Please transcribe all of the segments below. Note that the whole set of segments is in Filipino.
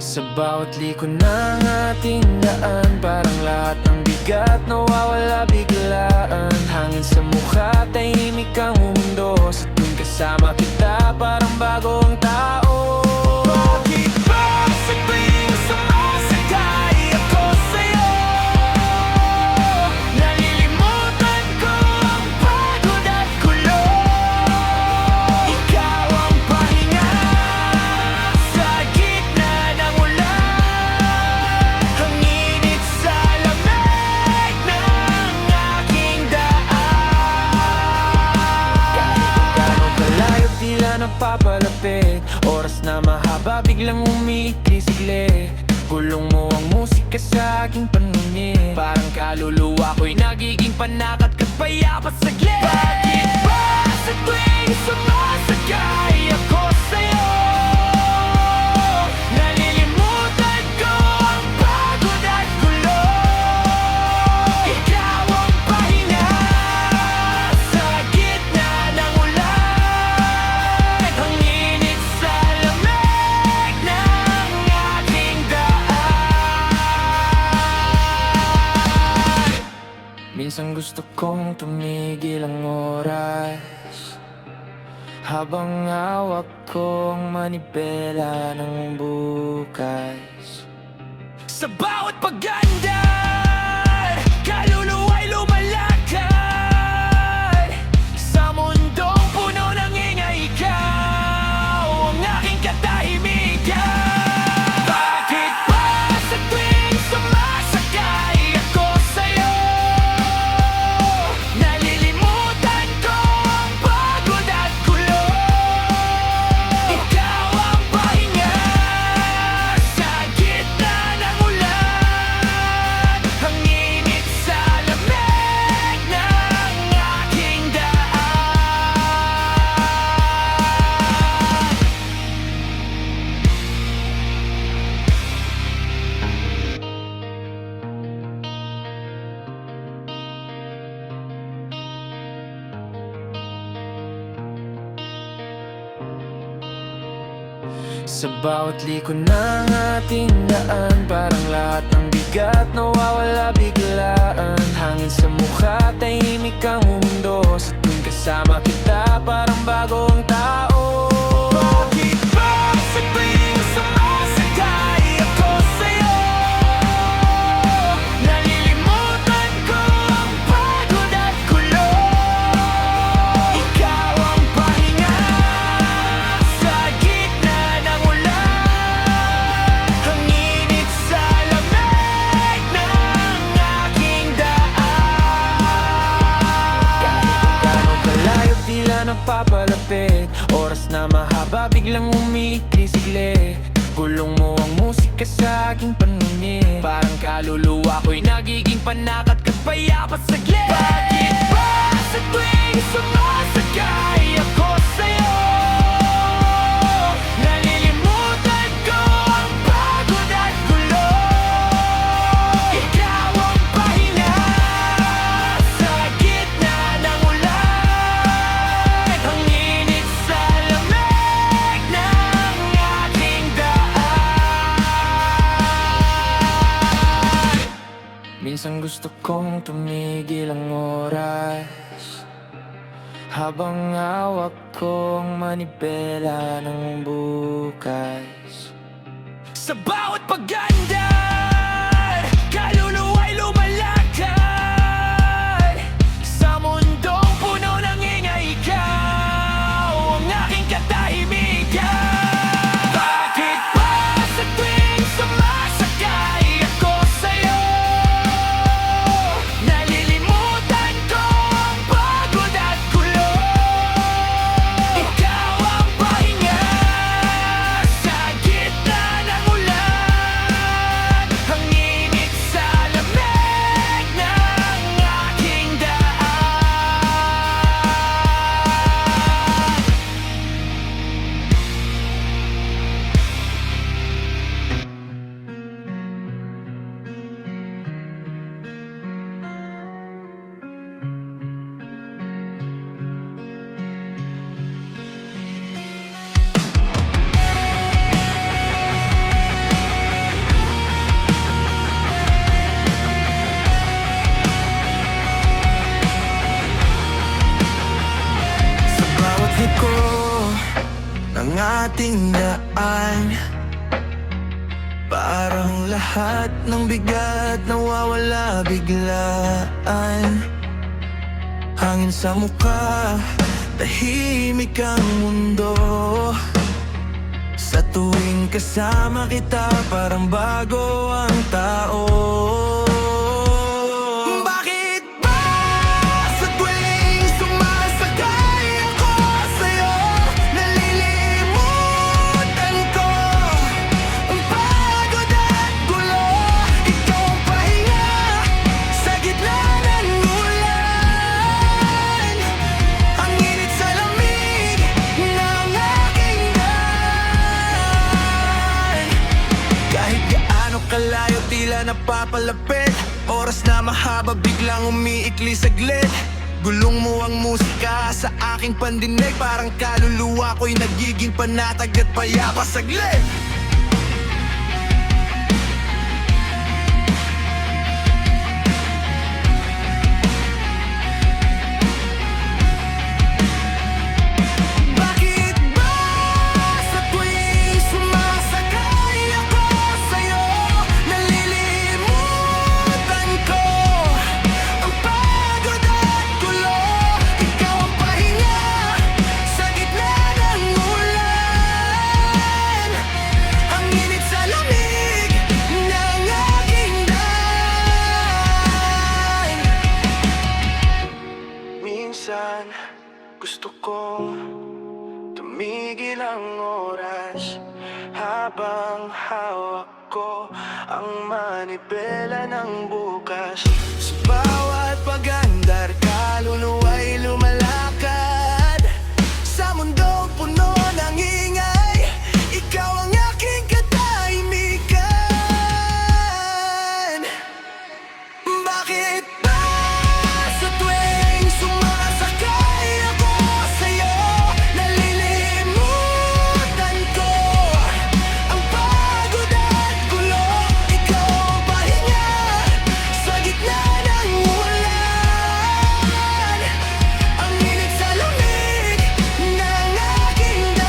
Sa bawat liko ng ating daan, parang lahat ng bigat nawawala biglaan. Hangin sa mukha, tahimik ang mundo. Sa tuwing kasama kita, parang bago ang tao. Bakit ba sa tuwing sumasakay ako sa'yo, nalilimutan ko ang pagod at gulo? Ikaw ang pahinga sa gitna ng ulan, ang init sa lamig ng aking daan. Kahit gano'ng kalayo, tila napapalapit. Oras na mahaba, biglang umiikli-sigli. Gulong mo ang musika sa aking paningin, parang kaluluwa ko'y nagiging panakat at payapa saglit. Bakit ba sa tuwing sumasakay ako sa'yo, nalilimutan ko ang pagod at gulo? Ikaw ang pahinga sa gitna ng ulan, ang init sa lamig ng aking daan. Minsan gusto kong tumigil ang oras, habang hawak kong manibela ng bukas. Sa bawat pagandar, kaluluwa'y lumalakad. Sa mundong puno ng ingay, ikaw ang aking katahimikan. Bakit ba sa tuwing sumasakay ako sa'yo, nalilimutan ko ang pagod at gulo? Ikaw ang pahinga sa gitna ng ulan, ang init sa lamig ng aking daan. Sa bawat liko ng ating daan, parang lahat ng bigat nawawala biglaan. Hangin sa mukha, tahimik ang mundo. Sa tuwing kasama kita, parang bago ang tao. Bakit ba sa tuwing sumasakay ako sa'yo, nalilimutan ko ang pagod at gulo? Ikaw ang pahinga sa gitna ng ulan, ang init sa lamig ng aking daan. Kahit gano'ng kalayo, tila napapalapit. Oras na mahaba, biglang umiikli-sigli. Gulong mo ang musika sa aking paningin, parang kaluluwa ko'y nagiging panakat at payapa saglit. Bakit ba sa tuwing sumasakay ako sa'yo, nalilimutan ko ang pagod at gulo? Ikaw ang pahinga sa gitna ng ulan, ang init sa lamig ng aking daan. Minsan gusto kong tumigil ang oras, habang hawak kong manibela ng bukas. Sa bawat pagandar, kaluluwa'y lumalakad. Sa mundong puno ng ingay, ikaw ang aking katahimikan. Bakit ba sa tuwing sumasakay ako sa'yo, nalilimutan ko ang pagod at gulo? Ikaw ang pahinga sa gitna ng ulan, ating daan. Parang lahat ng bigat nawawala biglaan. Hangin sa mukha, tahimik ang mundo. Sa tuwing kasama kita, parang bago ang tao. Bakit ba sa tuwing sumasakay ako sa'yo, nalilimutan ko ang pagod at gulo? Ikaw ang pahinga sa gitna ng ulan. Ang init sa lamig ng aking daan. Kahit gaano kalayo, tila napapalapit. Oras na mahaba, biglang umiikli saglit. Gulong mo ang musika sa aking pandinig. Parang kaluluwa ko'y nagiging panatag at payapa saglit. Bakit ba sa tuwing sumasakay ako sa'yo, nalilimutan ko ang pagod at gulo? Ikaw ang pahinga sa gitna ng ulan. Ang init sa lamig ng aking daan. Minsan gusto kong tumigil ang oras habang hawak ko ang manibela ng bukas. Sa bawat pag-andar, kaluluwa'y lumalakad sa mundong puno ng ingay. Ikaw ang aking katahimikan. Bakit ba sa tuwing sumasakay ako sa'yo, nalilimutan ko ang pagod at gulo? Ikaw ang pahinga sa gitna ng ulan. Ang init sa lamig ng aking daan.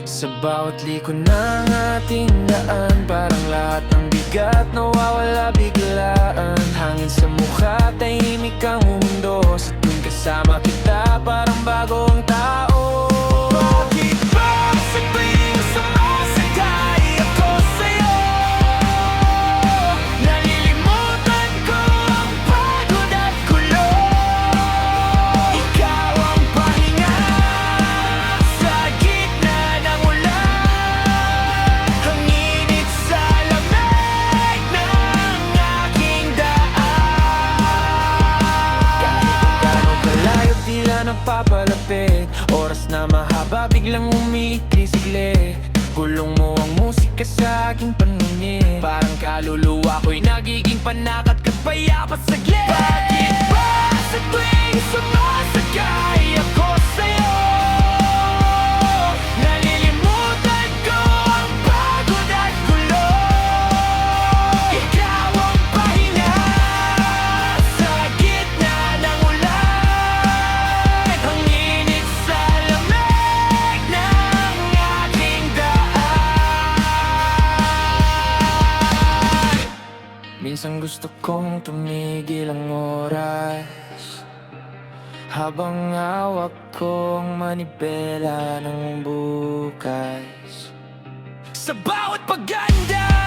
Sa bawat liko ng ating daan, parang lahat ng bigat nawawala biglaan. Hangin sa mukha, tahimik ang mundo. Sa tuwing kasama kita, parang bago ang tao. Bakit ba sa tuwing sumasakay ako sa'yo, nalilimutan ko ang pagod at gulo? Ikaw ang pahinga sa gitna ng ulan. Ang init sa lamig ng aking daan. Kahit gaano kalayo, tila napapalapit. Oras na mahaba, biglang umiikli saglit. Gulong mo ang musika sa aking paningin. Parang kaluluwa ko'y nagiging panakat at payapa saglit. Bakit ba sa tuwing sumasakay ako sa'yo, nalilimutan ko ang pagod at gulo? Ikaw ang pahinga sa gitna ng ulan. Ang init sa lamig ng aking daan. Minsan gusto kong tumigil ang oras habang hawak ko ang manibela ng bukas. Sa bawat paganda,